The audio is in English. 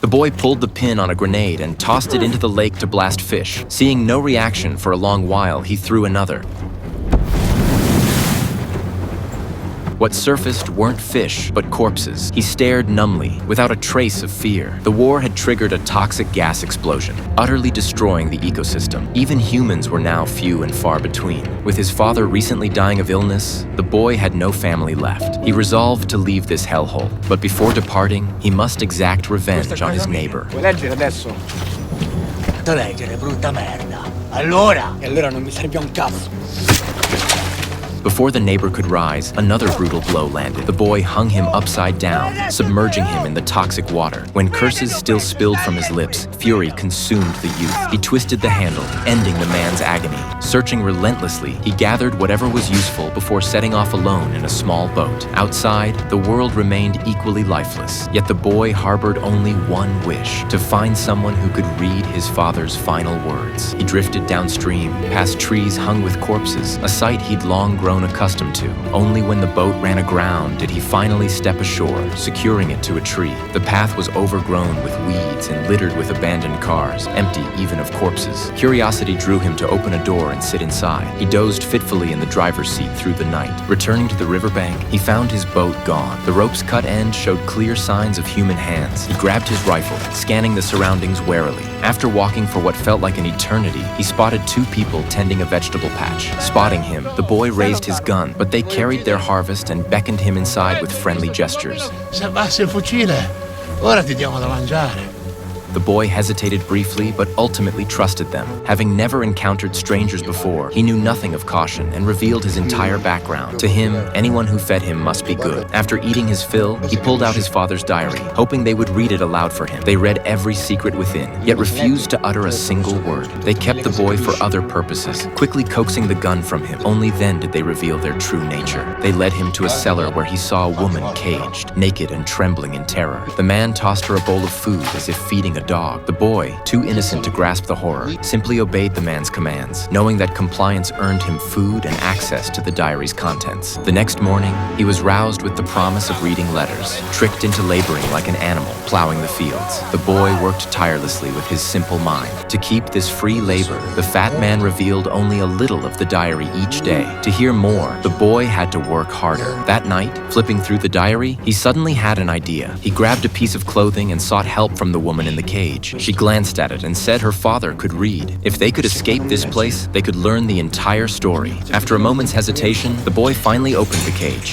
The boy pulled the pin on a grenade and tossed it into the lake to blast fish. Seeing no reaction for a long while, he threw another. What surfaced weren't fish, but corpses. He stared numbly, without a trace of fear. The war had triggered a toxic gas explosion, utterly destroying the ecosystem. Even humans were now few and far between. With his father recently dying of illness, the boy had no family left. He resolved to leave this hellhole, but before departing, he must exact revenge on his neighbor. Vuoi leggere adesso? Leggere, brutta merda. Allora? E allora non mi serve un cazzo. Before the neighbor could rise, another brutal blow landed. The boy hung him upside down, submerging him in the toxic water. When curses still spilled from his lips, fury consumed the youth. He twisted the handle, ending the man's agony. Searching relentlessly, he gathered whatever was useful before setting off alone in a small boat. Outside, the world remained equally lifeless, yet the boy harbored only one wish: to find someone who could read his father's final words. He drifted downstream, past trees hung with corpses, a sight he'd long grown accustomed to. Only when the boat ran aground did he finally step ashore, securing it to a tree. The path was overgrown with weeds and littered with abandoned cars, empty even of corpses. Curiosity drew him to open a door and sit inside. He dozed fitfully in the driver's seat through the night. Returning to the riverbank, he found his boat gone. The rope's cut end showed clear signs of human hands. He grabbed his rifle, scanning the surroundings warily. After walking for what felt like an eternity, he spotted two people tending a vegetable patch. Spotting him, the boy raised his gun, but they carried their harvest and beckoned him inside with friendly gestures. Se abbassi il fucile, ora ti diamo da mangiare. The boy hesitated briefly, but ultimately trusted them. Having never encountered strangers before, he knew nothing of caution and revealed his entire background. To him, anyone who fed him must be good. After eating his fill, he pulled out his father's diary, hoping they would read it aloud for him. They read every secret within, yet refused to utter a single word. They kept the boy for other purposes, quickly coaxing the gun from him. Only then did they reveal their true nature. They led him to a cellar where he saw a woman caged, naked and trembling in terror. The man tossed her a bowl of food as if feeding a dog. The boy, too innocent to grasp the horror, simply obeyed the man's commands, knowing that compliance earned him food and access to the diary's contents. The next morning, he was roused with the promise of reading letters, tricked into laboring like an animal, plowing the fields. The boy worked tirelessly with his simple mind. To keep this free labor, the fat man revealed only a little of the diary each day. To hear more, the boy had to work harder. That night, flipping through the diary, he suddenly had an idea. He grabbed a piece of clothing and sought help from the woman in the cage. She glanced at it and said her father could read. If they could escape this place, they could learn the entire story. After a moment's hesitation, the boy finally opened the cage.